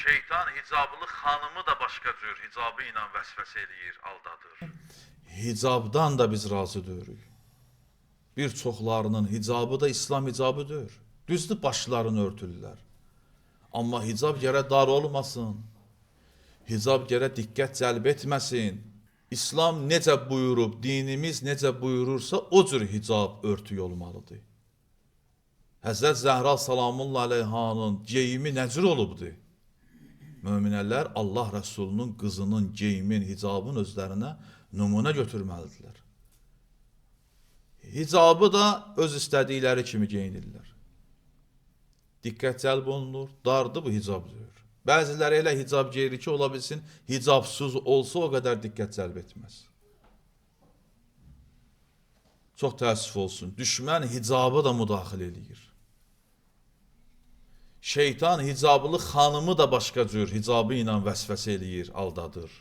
Şeytan hicablı xanımı da başqa cür hicabı ilə vəsvəsə eləyir, aldadır. Hicabdan da biz razı deyirik. Bir çoxlarının hicabı da İslam hicabıdır. Düzdür, başlarını örtürlər. Amma hicab gərək dar olmasın. Hicab gərək diqqət cəlb etməsin. İslam necə buyurub, dinimiz necə buyurursa o cür hicab örtük olmalıdır. Həzrət Zəhra salamullah aleyhanın geyimi nə cür olubdur? Möminələr Allah Rəsulunun qızının geyimin, hicabın özlərinə nümunə götürməlidirlər. Hicabı da öz istədikləri kimi geyinirlər. Diqqət cəlb olunur, dardır bu hicab deyir. Bəziləri elə hicab geyir ki, ola bilsin, hicabsız olsa o qədər diqqət cəlb etməz. Çox təəssüf olsun, düşmən hicabı da müdaxilə eləyir. Şeytan hicablı xanımı da başqa cür hicabı ilə vəsvəsə eləyir, aldadır.